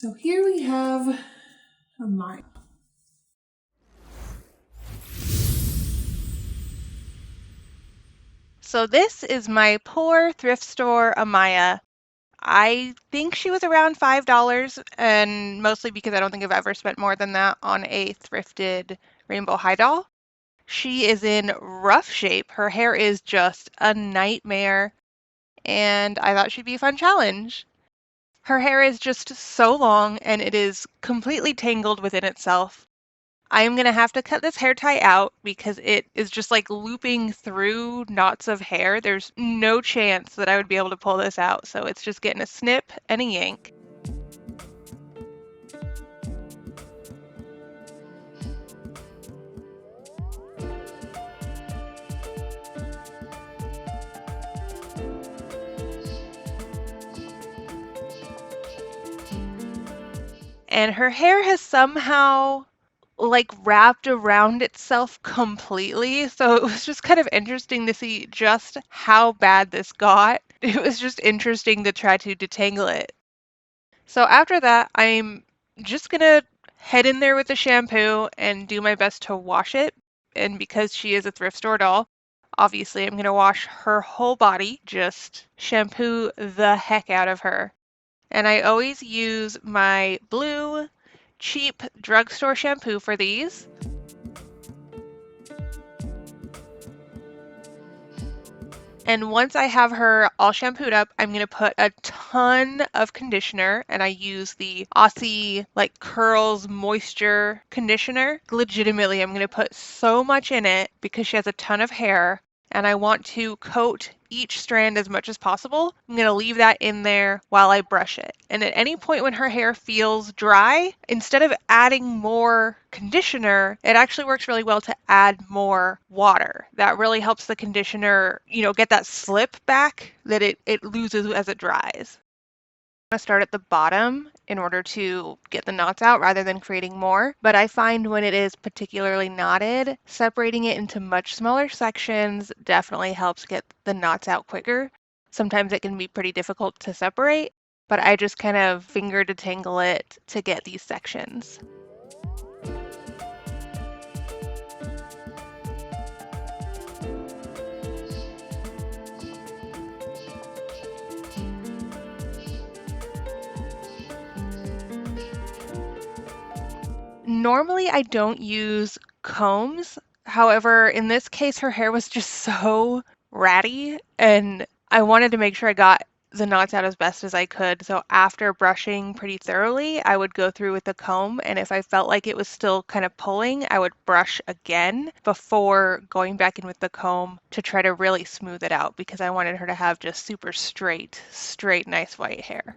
So here we have Amaya. So this is my poor thrift store Amaya. I think she was around $5, and mostly because I don't think I've ever spent more than that on a thrifted rainbow high doll. She is in rough shape. Her hair is just a nightmare, and I thought she'd be a fun challenge. Her hair is just so long and it is completely tangled within itself. I am gonna have to cut this hair tie out because it is just like looping through knots of hair. There's no chance that I would be able to pull this out, so it's just getting a snip and a yank. And her hair has somehow like wrapped around itself completely. So it was just kind of interesting to see just how bad this got. It was just interesting to try to detangle it. So after that, I'm just gonna head in there with the shampoo and do my best to wash it. And because she is a thrift store doll, obviously I'm gonna wash her whole body, just shampoo the heck out of her. And I always use my blue cheap drugstore shampoo for these. And once I have her all shampooed up, I'm going to put a ton of conditioner, and I use the Aussie like Curls Moisture conditioner. Legitimately, I'm going to put so much in it because she has a ton of hair, and I want to coat each strand as much as possible. I'm going to leave that in there while I brush it. And at any point when her hair feels dry, instead of adding more conditioner, it actually works really well to add more water. That really helps the conditioner, get that slip back that it loses as it dries. I'm going to start at the bottom in order to get the knots out rather than creating more. But I find when it is particularly knotted, separating it into much smaller sections definitely helps get the knots out quicker. Sometimes it can be pretty difficult to separate, but I just kind of finger detangle it to get these sections. Normally, I don't use combs. However, in this case, her hair was just so ratty, and I wanted to make sure I got the knots out as best as I could. So after brushing pretty thoroughly, I would go through with the comb, and if I felt like it was still kind of pulling, I would brush again before going back in with the comb to try to really smooth it out because I wanted her to have just super straight, nice white hair.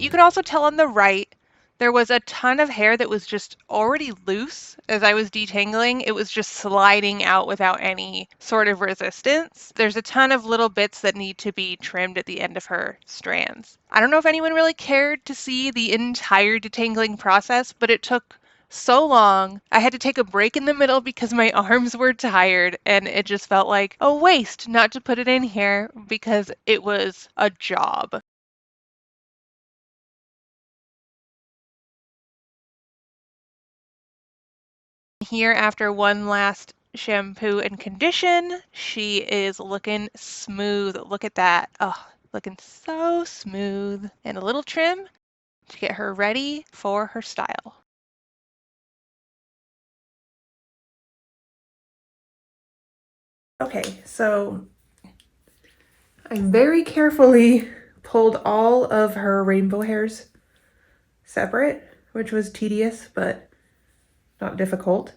You could also tell on the right there was a ton of hair that was just already loose as I was detangling. It was just sliding out without any sort of resistance. There's a ton of little bits that need to be trimmed at the end of her strands. I don't know if anyone really cared to see the entire detangling process, but it took so long. I had to take a break in the middle because my arms were tired, and it just felt like a waste not to put it in here because it was a job. Here, after one last shampoo and condition, she is looking smooth. Look at that. Oh, looking so smooth. And a little trim to get her ready for her style. Okay, so I very carefully pulled all of her rainbow hairs separate, which was tedious but not difficult.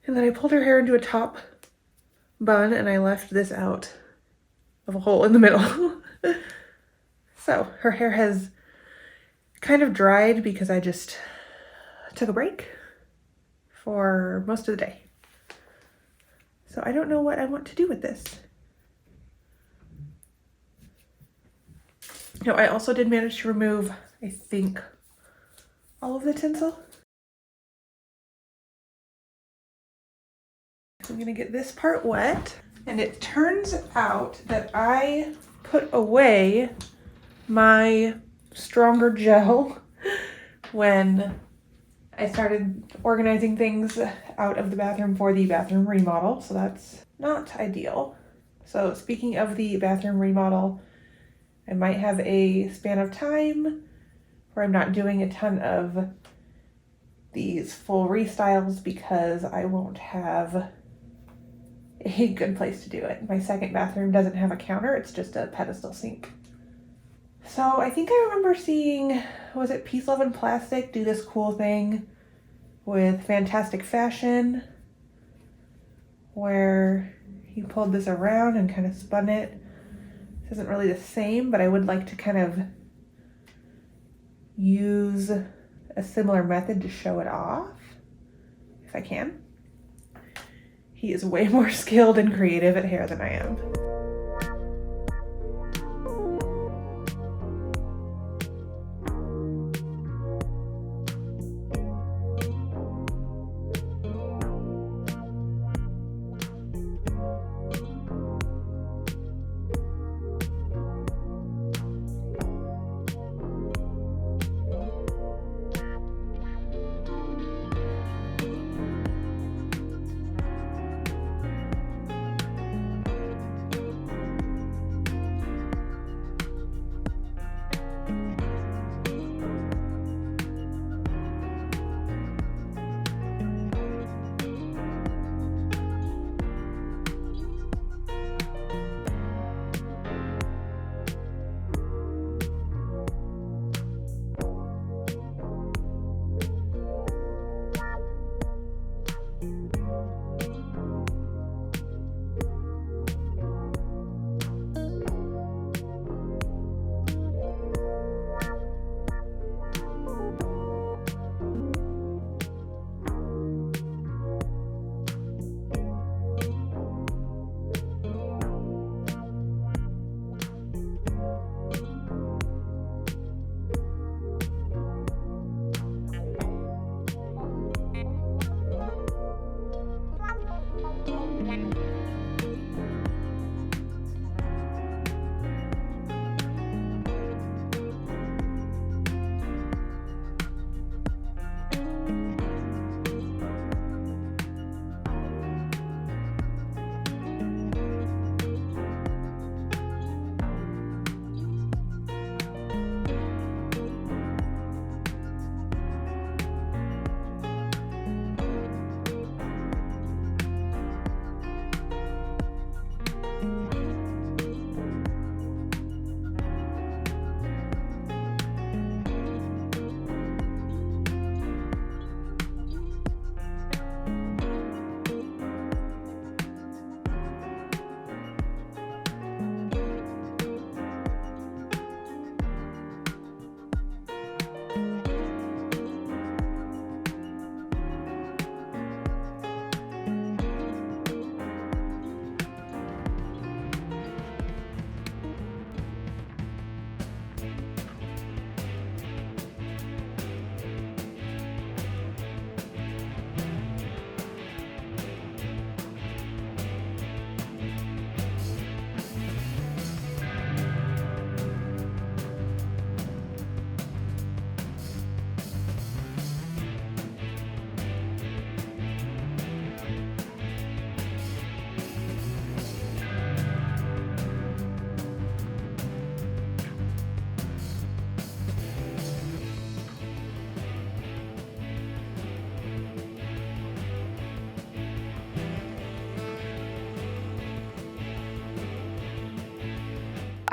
And then I pulled her hair into a top bun and I left this out of a hole in the middle. So her hair has kind of dried because I just took a break for most of the day. So I don't know what I want to do with this. No, I also did manage to remove, I think, all of the tinsel. I'm gonna get this part wet. And it turns out that I put away my stronger gel when I started organizing things out of the bathroom for the bathroom remodel, so that's not ideal. So speaking of the bathroom remodel, I might have a span of time where I'm not doing a ton of these full restyles because I won't have a good place to do it. My second bathroom doesn't have a counter, it's just a pedestal sink. So I think I remember seeing, was it Peace, Love, and Plastic do this cool thing with Fantastic Fashion where he pulled this around and kind of spun it. This isn't really the same, but I would like to kind of use a similar method to show it off, if I can. He is way more skilled and creative at hair than I am.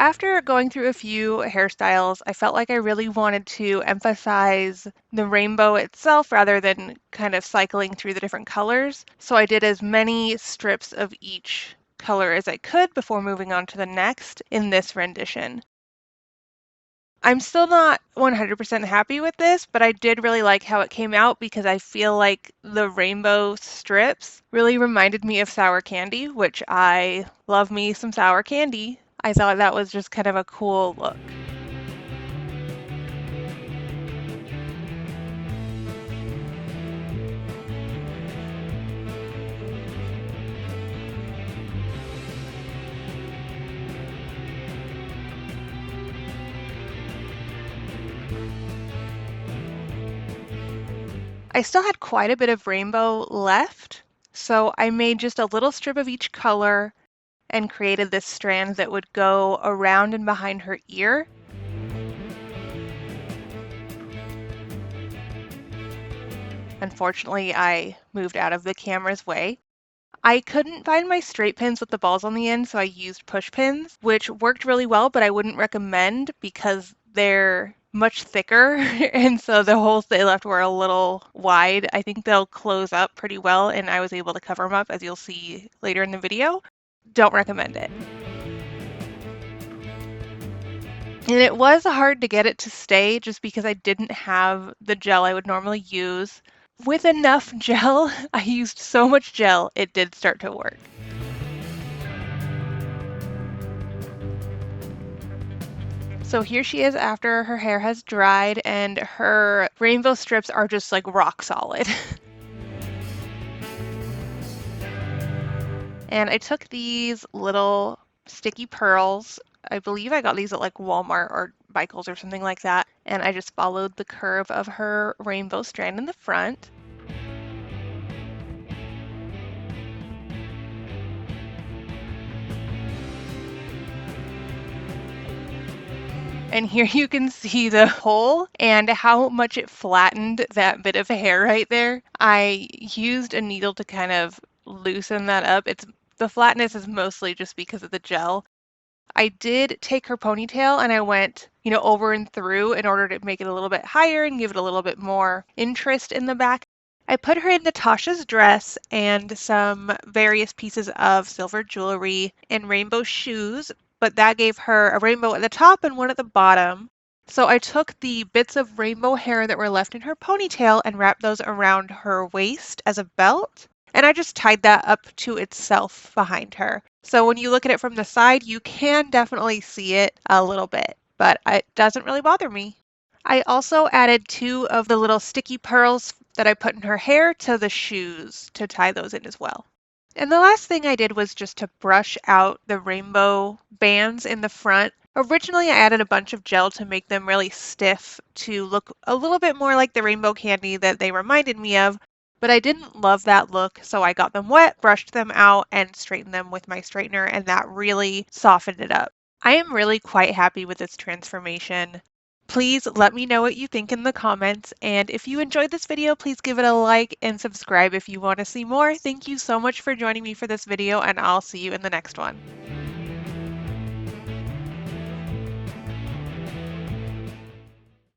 after going through a few hairstyles, I felt like I really wanted to emphasize the rainbow itself rather than kind of cycling through the different colors. So I did as many strips of each color as I could before moving on to the next in this rendition. I'm still not 100% happy with this, but I did really like how it came out because I feel like the rainbow strips really reminded me of sour candy, which I love me some sour candy. I thought that was just kind of a cool look. I still had quite a bit of rainbow left, so I made just a little strip of each color and created this strand that would go around and behind her ear. Unfortunately, I moved out of the camera's way. I couldn't find my straight pins with the balls on the end, so I used push pins, which worked really well, but I wouldn't recommend because they're much thicker, and so the holes they left were a little wide. I think they'll close up pretty well, and I was able to cover them up, as you'll see later in the video. Don't recommend it. And it was hard to get it to stay just because I didn't have the gel I would normally use. With enough gel, I used so much gel, it did start to work. So here she is after her hair has dried and her rainbow strips are just like rock solid. And I took these little sticky pearls. I believe I got these at like Walmart or Michael's or something like that. And I just followed the curve of her rainbow strand in the front. And here you can see the hole and how much it flattened that bit of hair right there. I used a needle to kind of loosen that up. The flatness is mostly just because of the gel. I did take her ponytail and I went, over and through in order to make it a little bit higher and give it a little bit more interest in the back. I put her in Natasha's dress and some various pieces of silver jewelry and rainbow shoes, but that gave her a rainbow at the top and one at the bottom. So I took the bits of rainbow hair that were left in her ponytail and wrapped those around her waist as a belt. And I just tied that up to itself behind her. So when you look at it from the side, you can definitely see it a little bit, but it doesn't really bother me. I also added 2 of the little sticky pearls that I put in her hair to the shoes to tie those in as well. And the last thing I did was just to brush out the rainbow bands in the front. Originally, I added a bunch of gel to make them really stiff to look a little bit more like the rainbow candy that they reminded me of, but I didn't love that look, so I got them wet, brushed them out, and straightened them with my straightener, and that really softened it up. I am really quite happy with this transformation. Please let me know what you think in the comments, and if you enjoyed this video, please give it a like and subscribe if you want to see more. Thank you so much for joining me for this video, and I'll see you in the next one.